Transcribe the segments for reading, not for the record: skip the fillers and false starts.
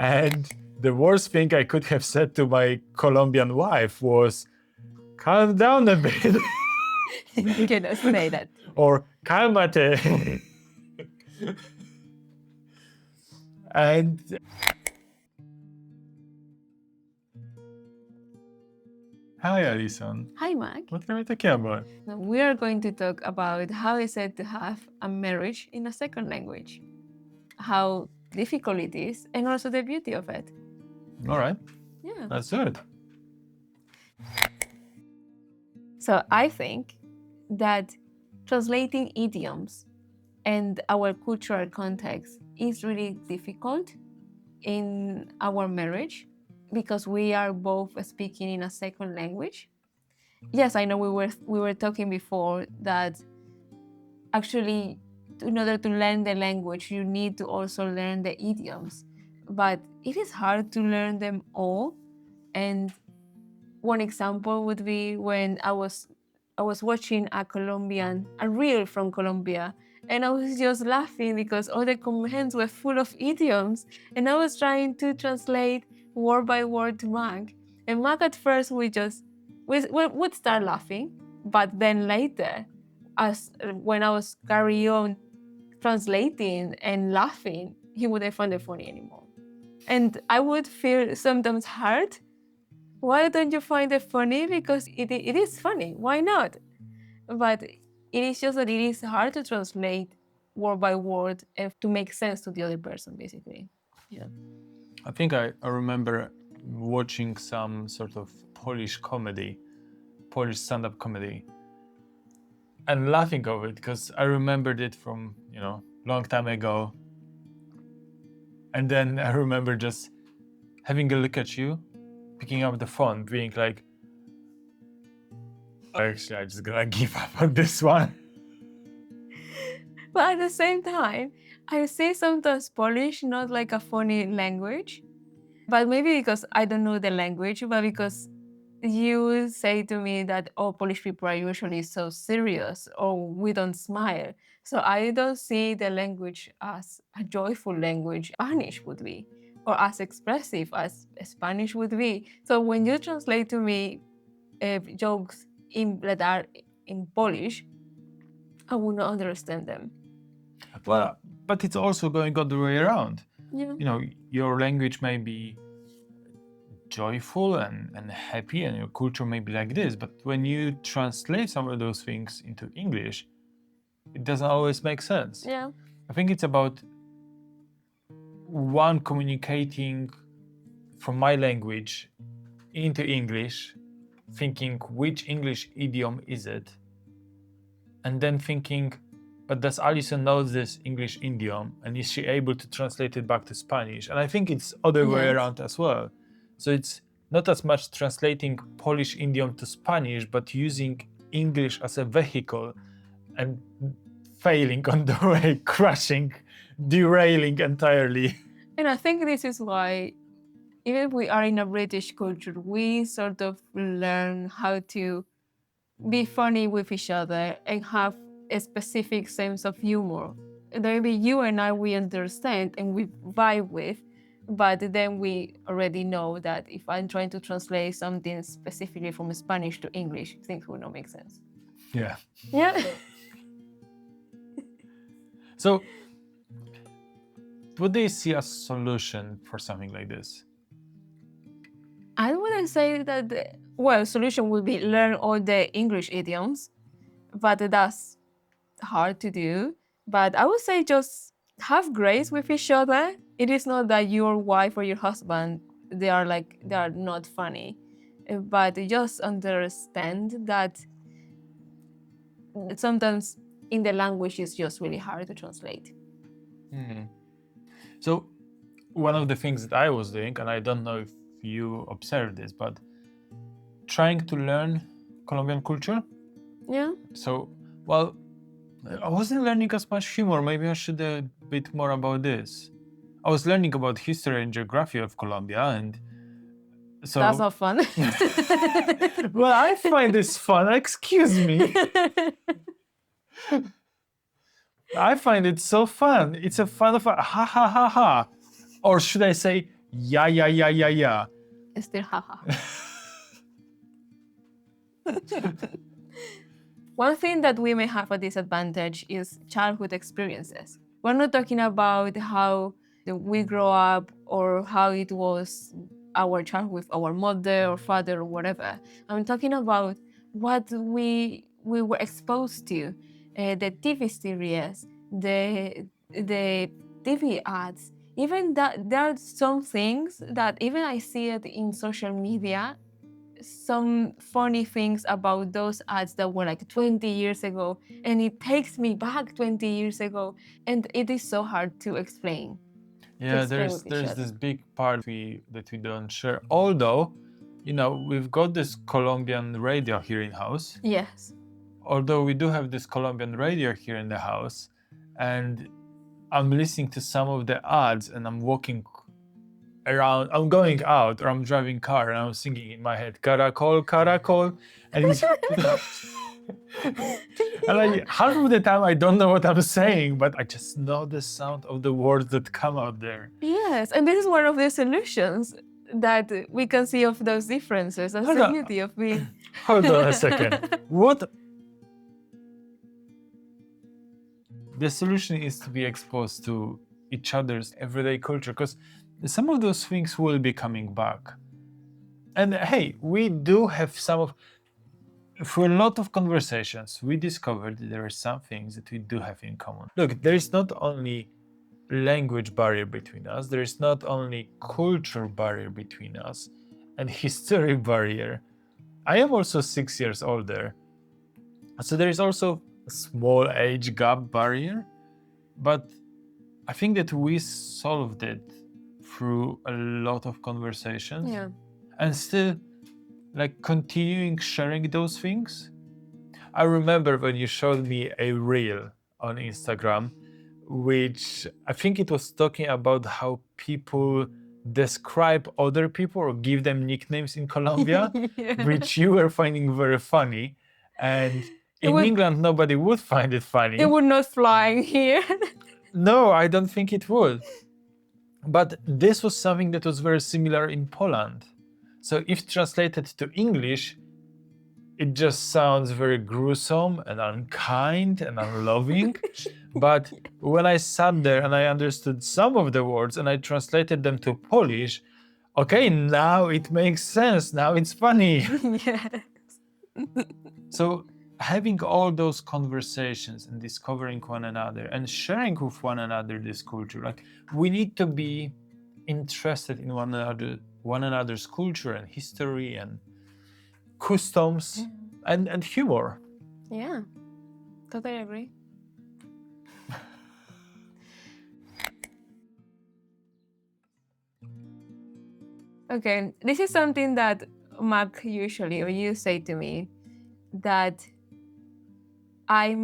And the worst thing I could have said to my Colombian wife was, calm down a bit. You cannot say that. Or cálmate. And hi, Alison. Hi, Mack. What are we talking about? Now we are going to talk about how is it to have a marriage in a second language, how difficult it is, and also the beauty of it. All right, Yeah. let's do it. So I think that translating idioms and our cultural context is really difficult in our marriage because we are both speaking in a second language. Yes, I know we were talking before that actually in order to learn the language you need to also learn the idioms, but it is hard to learn them all. And one example would be when I was watching a reel from Colombia, and I was just laughing because all the comments were full of idioms, and I was trying to translate word by word to Mack. And Mack at first would start laughing, but then later, when I was carry on translating and laughing, he wouldn't find it funny anymore. And I would feel sometimes hurt. Why don't you find it funny? Because it is funny. Why not? But it is just that it is hard to translate word by word and to make sense to the other person, basically. Yeah. I think I remember watching some sort of Polish stand-up comedy, and laughing over it because I remembered it from, long time ago. And then I remember just having a look at you, picking up the phone, being like, actually, I'm just gonna give up on this one. But at the same time, I say sometimes Polish not like a funny language, but maybe because I don't know the language, but because you say to me that all Polish people are usually so serious or we don't smile. So I don't see the language as a joyful language Spanish would be, or as expressive as Spanish would be. So when you translate to me jokes that are in Polish, I will not understand them. Well, but it's also going all the way around. Yeah. Your language may be joyful and happy, and your culture may be like this, but when you translate some of those things into English, it doesn't always make sense. Yeah. I think it's about one communicating from my language into English, thinking which English idiom is it, and then thinking, but does Alison know this English idiom, and is she able to translate it back to Spanish? And I think it's other way around as well. So it's not as much translating Polish idiom to Spanish, but using English as a vehicle and failing on the way, crashing, derailing entirely. And I think this is why, even if we are in a British culture, we sort of learn how to be funny with each other and have a specific sense of humor. Maybe you and I, we understand and we vibe with, but then we already know that if I'm trying to translate something specifically from Spanish to English, things will not make sense. Yeah. Yeah. So, would they see a solution for something like this? I wouldn't say that, solution would be learn all the English idioms, but that's hard to do. But I would say just have grace with each other. It is not that your wife or your husband, they are not funny, but just understand that sometimes in the language it's just really hard to translate. So, one of the things that I was doing, and I don't know if you observed this, but trying to learn Colombian culture. Yeah. So, well, I wasn't learning as much humor. Maybe I should a bit more about this. I was learning about history and geography of Colombia, and so That's not fun. well, I find this fun. Excuse me. I find it so fun. It's a fun of a ha ha ha ha. Or should I say yeah. Still haha. One thing that we may have a disadvantage is childhood experiences. We're not talking about how we grow up or how it was our childhood with our mother or father or whatever. I'm talking about what we were exposed to, the TV series, the TV ads. Even that there are some things that even I see it in social media, some funny things about those ads that were like 20 years ago, and it takes me back 20 years ago, and it is so hard to explain. Yeah, explain there's with each other. this big part that we don't share. Although, we've got this Colombian radio here in house. Yes. Although we do have this Colombian radio here in the house, and I'm listening to some of the ads, and I'm walking around. I'm going out, or I'm driving car, and I'm singing in my head, "Caracol, caracol," and it's. And like half of the time I don't know what I'm saying, but I just know the sound of the words that come out there. Yes, and this is one of the solutions that we can see of those differences. That's Hold the on. beauty of being. Hold on a second. What? The solution is to be exposed to each other's everyday culture, because some of those things will be coming back. And hey, we do have for a lot of conversations, we discovered that there are some things that we do have in common. Look, there is not only language barrier between us, there is not only culture barrier between us and history barrier. I am also 6 years older, so there is also a small age gap barrier, but I think that we solved it through a lot of conversations. Yeah. And still, like, continuing sharing those things. I remember when you showed me a reel on Instagram, which I think it was talking about how people describe other people or give them nicknames in Colombia, Yeah. which you were finding very funny. And in England, nobody would find it funny. It would not fly here. No, I don't think it would. But this was something that was very similar in Poland. So if translated to English, it just sounds very gruesome and unkind and unloving. But when I sat there and I understood some of the words and I translated them to Polish, okay, now it makes sense. Now it's funny. Yes. So having all those conversations and discovering one another and sharing with one another this culture, like, we need to be interested in one another's culture and history and customs and humor. Yeah, totally agree. Okay, this is something that Mack usually, or you say to me, that I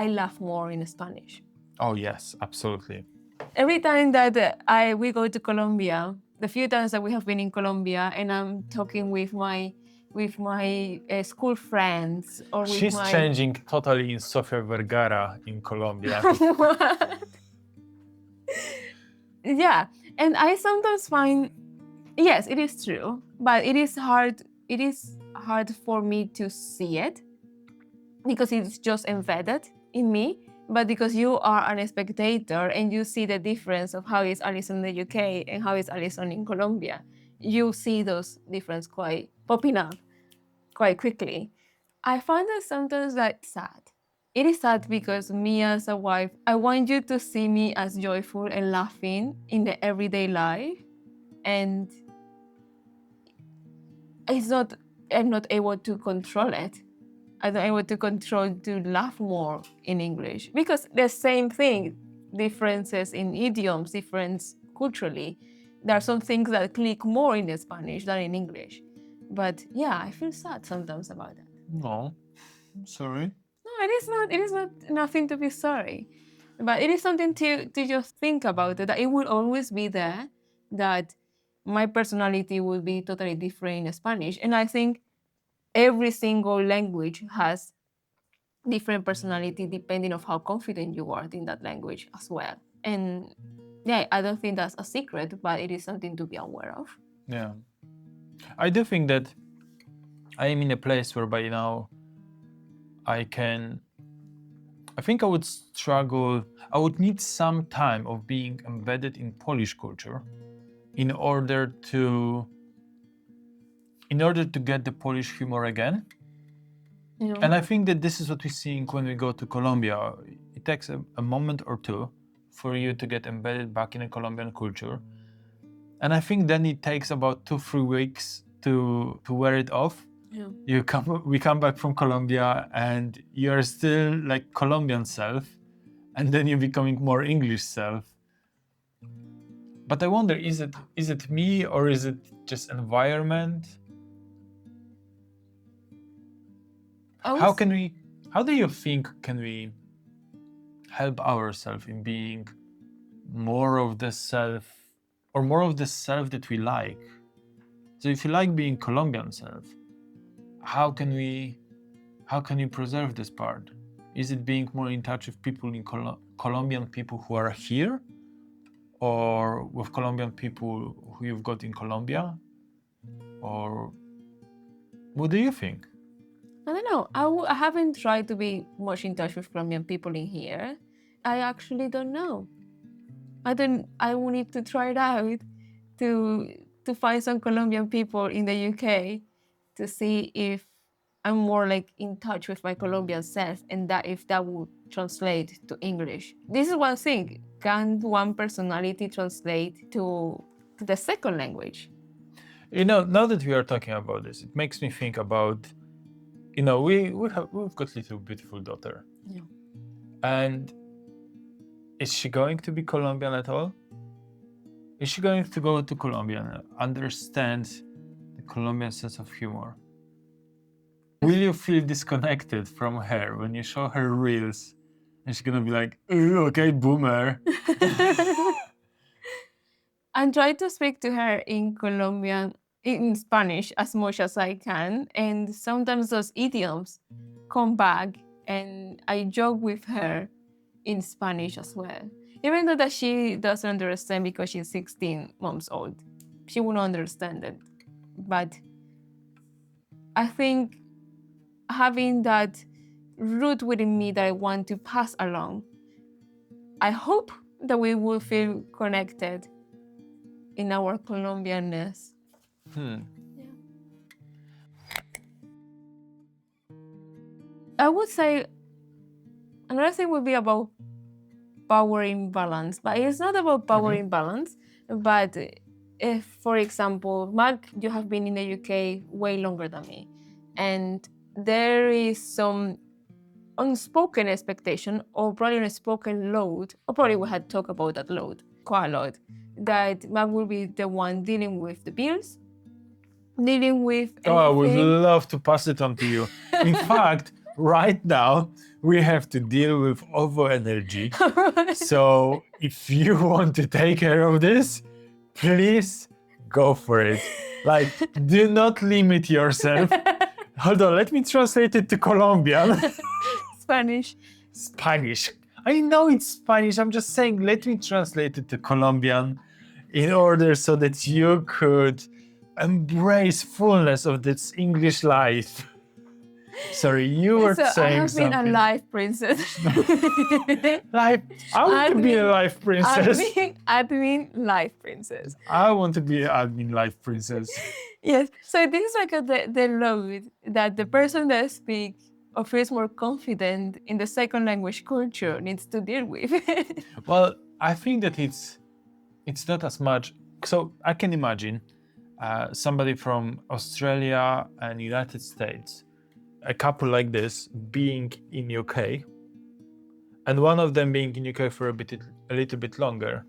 laugh more in Spanish. Oh yes, absolutely. Every time that we go to Colombia, the few times that we have been in Colombia, and I'm talking with my school friends, or with She's my... changing totally in Sofia Vergara in Colombia. Yeah, and I sometimes find, yes, it is true, but it is hard for me to see it because it's just embedded in me. But because you are a spectator and you see the difference of how is Alison in the UK and how is Alison in Colombia, you see those differences quite popping up quite quickly. I find that sometimes that's sad. It is sad because me as a wife, I want you to see me as joyful and laughing in the everyday life, and I'm not able to control it. I'm not able to control to laugh more in English because the same thing, differences in idioms, difference culturally. There are some things that click more in Spanish than in English. But yeah, I feel sad sometimes about that. No, I'm sorry. No, it is not nothing to be sorry. But it is something to just think about it, that it will always be there, that my personality will be totally different in Spanish. And I think every single language has different personality depending on how confident you are in that language as well. And Yeah, I don't think that's a secret, but it is something to be aware of. Yeah. I do think that I am in a place where by now I think I would struggle, I would need some time of being embedded in Polish culture in order to get the Polish humor again. You know? And I think that this is what we're seeing when we go to Colombia. It takes a moment or two for you to get embedded back in a Colombian culture. And I think then it takes about 2-3 weeks to wear it off. Yeah. We come back from Colombia and you're still like Colombian self, and then you're becoming more English self. But I wonder, is it me or is it just environment? How do you think can we help ourselves in being more of the self, or more of the self that we like? So if you like being Colombian self, how can we preserve this part? Is it being more in touch with people in Colombian people who are here, or with Colombian people who you've got in Colombia? Or what do you think? I don't know. I haven't tried to be much in touch with Colombian people in here. I actually don't know. I will need to try it out to find some Colombian people in the UK to see if I'm more like in touch with my Colombian self, and that if that would translate to English. This is one thing. Can one personality translate to the second language? You know, now that we are talking about this, it makes me think about, you know, we've got little beautiful daughter. Yeah. And is she going to be Colombian at all? Is she going to go to Colombia and understand the Colombian sense of humor? Will you feel disconnected from her when you show her reels and she's gonna be like, "Ooh, okay, boomer"? I'm trying to speak to her in Colombian, in Spanish as much as I can, and sometimes those idioms come back, and I joke with her in Spanish as well. Even though that she doesn't understand because she's 16 months old, she won't understand it. But I think having that root within me that I want to pass along, I hope that we will feel connected in our Colombianness. Yeah. I would say another thing would be about power imbalance, but it's not about power imbalance. But if, for example, Mack, you have been in the UK way longer than me, and there is some unspoken expectation, or probably unspoken load, or probably we had talked about that load quite a lot, that Mack will be the one dealing with the bills, dealing with everything. Oh, I would love to pass it on to you. In fact, right now, we have to deal with over energy. So if you want to take care of this, please go for it. Like, do not limit yourself. Hold on, let me translate it to Colombian. Spanish. Spanish. I know it's Spanish. I'm just saying, let me translate it to Colombian in order so that you could embrace fullness of this English life. Sorry, you were saying something. I have been a life princess. I want to be a life princess. Admin life princess. I want to be an admin life princess. Yes. So this is like the load that the person that speaks or feels more confident in the second language culture needs to deal with. Well, I think that it's not as much. So I can imagine somebody from Australia and United States, a couple like this being in UK, and one of them being in UK for a little bit longer.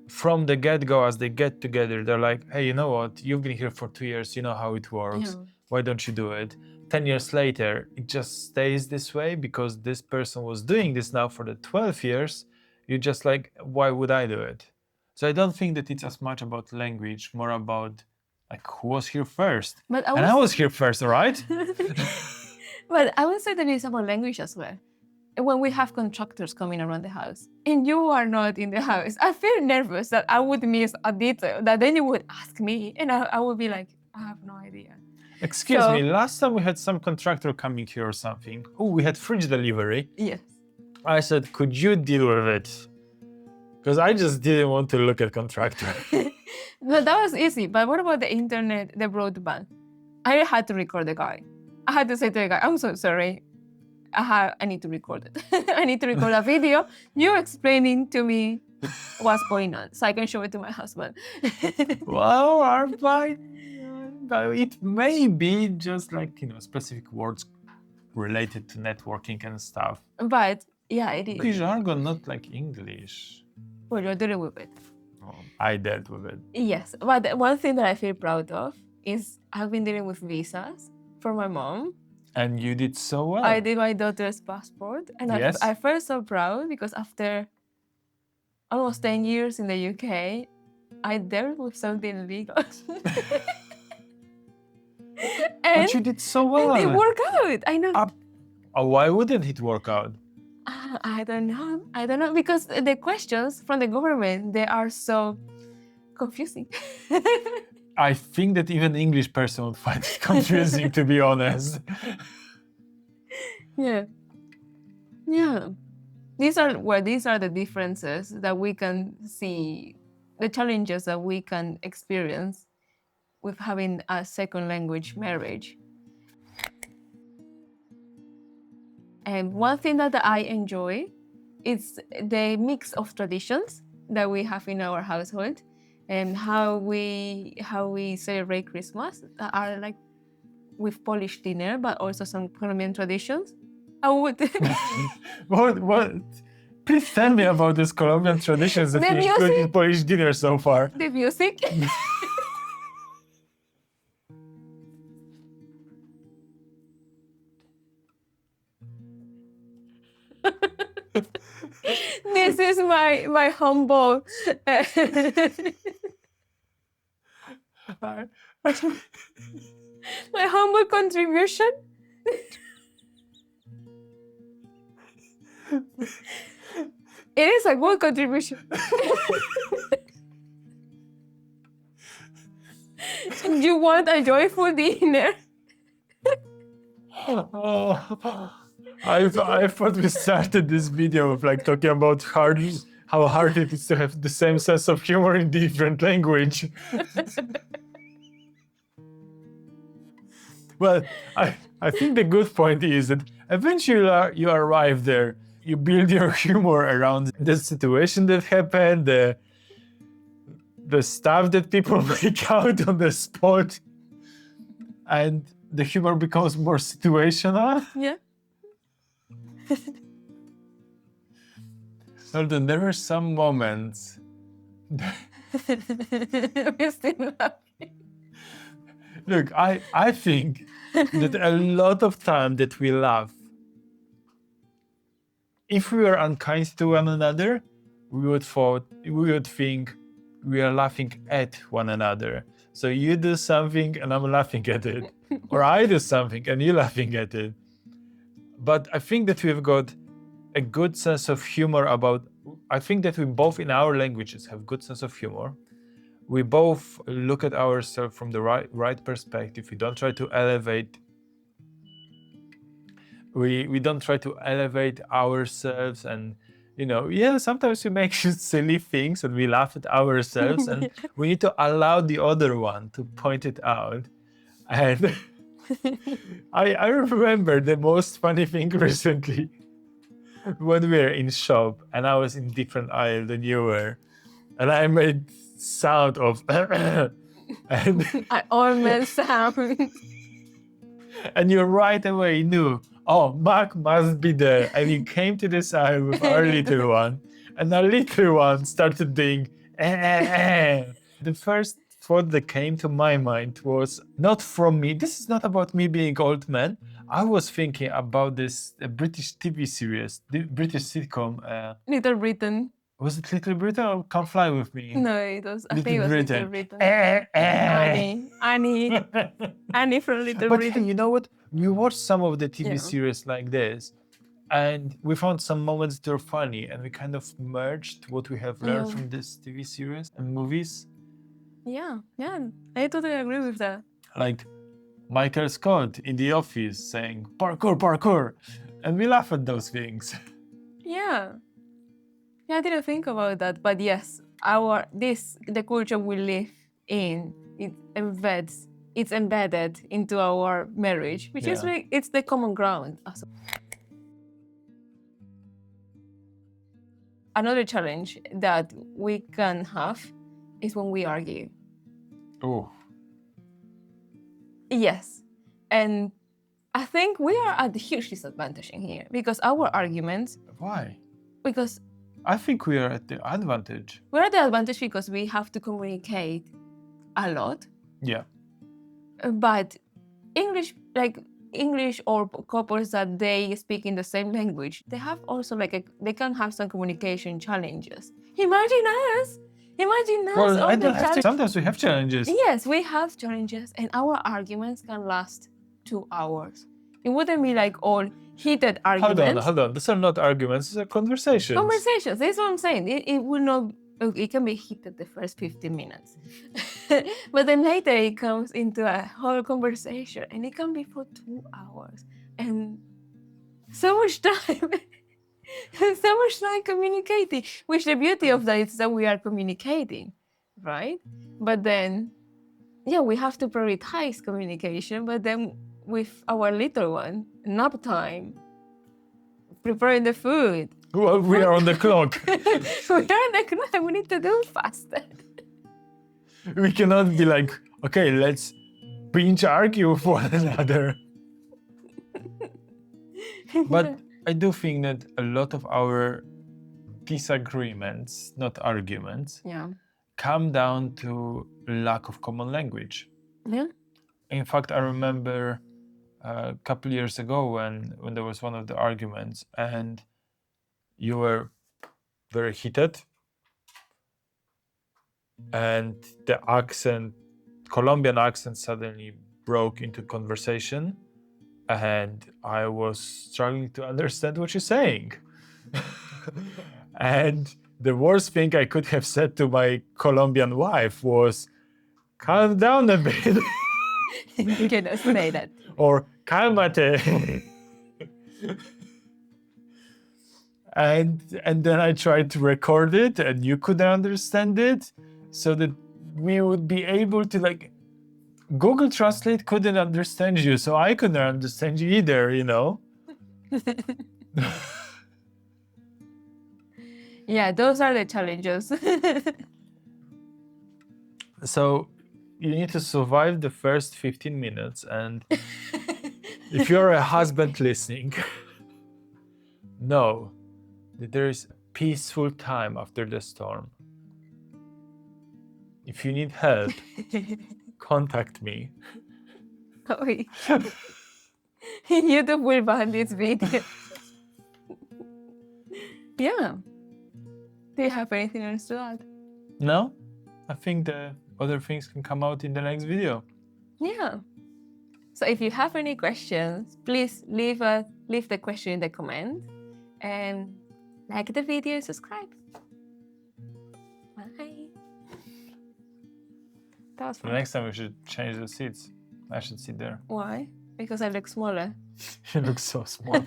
From the get-go, as they get together, they're like, hey, you know what? You've been here for 2 years. You know how it works. Yeah. Why don't you do it? 10 years later, it just stays this way because this person was doing this now for the 12 years. You're just like, why would I do it? So I don't think that it's as much about language, more about like who was here first. I was here first, all right? But I would say that it's about language as well. when we have contractors coming around the house and you are not in the house, I feel nervous that I would miss a detail that then you would ask me and I would be like, I have no idea. Excuse So- me, last time we had some contractor coming here or something. Oh, we had fridge delivery. Yes. I said, could you deal with it? Because I just didn't want to look at contractor. But that was easy. But what about the internet, the broadband? I had to record the guy. I had to say to the guy, I'm so sorry. I need to record it. I need to record a video. You explaining to me what's going on so I can show it to my husband. Well, it may be just like, specific words related to networking and stuff. But yeah, it British is. jargon, not like English. Well, you're dealing with it. Oh, I dealt with it. Yes. But one thing that I feel proud of is I've been dealing with visas for my mom. And you did so well. I did my daughter's passport, and Yes. I felt so proud because after almost 10 years in the UK, I dealt with something legal. And But you did so well. it worked out. I know. Why wouldn't it work out? I don't know. I don't know because the questions from the government, they are so confusing. I think that even English person would find it confusing, to be honest. Yeah. Yeah. These are the differences that we can see, the challenges that we can experience with having a second language marriage. And one thing that I enjoy is the mix of traditions that we have in our household and how we celebrate Christmas that are like with Polish dinner, but also some Colombian traditions. I would What? Please tell me about these Colombian traditions that The you include in music. Polish dinner so far. the music. This is my humble. My humble contribution. It is a good contribution. You want a joyful dinner? Oh, I thought we started this video of like talking about how hard it is to have the same sense of humor in different language. Well, I think the good point is that eventually you arrive there. You build your humor around the situation that happened, the stuff that people make out on the spot, and the humor becomes more situational. Yeah. Holden, there are some moments. We're still laughing. Look, I think that a lot of time that we laugh, if we were unkind to one another, we would think we are laughing at one another. So you do something and I'm laughing at it. Or I do something and you're laughing at it. But I think that we've got a good sense of humor I think that we both in our languages have good sense of humor. We both look at ourselves from the right perspective. We don't try to elevate. We don't try to elevate ourselves, and sometimes we make silly things and we laugh at ourselves, and we need to allow the other one to point it out. And I remember the most funny thing recently when we were in shop and I was in different aisle than you were, and I made sound of and I almost sound. and you right away knew, oh, Mack must be there, and you came to this aisle with our little one, and our little one started doing The first thought that came to my mind was not from me. This is not about me being old man. I was thinking about this British TV series, the British sitcom. Little Britain. Was it Little Britain or Come Fly With Me? No, it was. I Little think it was Britain. Little Britain. Annie from Little But Britain. hey, you know what? We watched some of the TV Yeah. series like this, And we found some moments that are funny, and we kind of merged what we have learned Yeah. from this TV series and movies. Yeah, I totally agree with that. Like Michael Scott in The Office saying, parkour, parkour. And we laugh at those things. Yeah. Yeah, I didn't think about that, but yes, the culture we live in, it's embedded into our marriage, which is Yeah. it's the common ground. Another challenge that we can have is when we argue. Oh, Yes, and I think we are at a huge disadvantage in here because our arguments, why? because I think we are at the advantage. we're at the advantage because we have to communicate a lot. Yeah. But English or couples that they speak in the same language, they have also they can have some communication challenges. Imagine us Well, I all the don't have to. Sometimes we have challenges. Yes, we have challenges, and our arguments can last 2 hours. It wouldn't be like all heated arguments. Hold on. These are not arguments, these are conversations. Conversations, that's what I'm saying. It will not, it can be heated the first 15 minutes. But then later it comes into a whole conversation, and it can be for 2 hours. And so much time. So much time communicating, which the beauty of that is that we are communicating, right? But then, yeah, we have to prioritize communication, but then with our little one, nap time, preparing the food. Well, we are on the clock. We are on the clock, we need to do faster. We cannot be like, okay, let's binge argue with one another. But I do think that a lot of our disagreements, not arguments, Yeah. come down to lack of common language. Yeah. In fact, I remember a couple years ago when there was one of the arguments and you were very heated and the Colombian accent suddenly broke into conversation and I was struggling to understand what you're saying. And the worst thing I could have said to my Colombian wife was, calm down a bit. You cannot say that. Or cálmate. And then I tried to record it and you couldn't understand it so that we would be able to Google Translate couldn't understand you, so I couldn't understand you either, you know? Yeah, those are the challenges. So you need to survive the first 15 minutes and if you're a husband listening, know that there is peaceful time after the storm. If you need help, contact me. YouTube will ban this video. Yeah. Do you have anything else to add? No? I think the other things can come out in the next video. Yeah. So if you have any questions, please leave the question in the comment and like the video and subscribe. Bye. That was The fun. next time we should change the seats. I should sit there. Why? Because I look smaller. You look so small.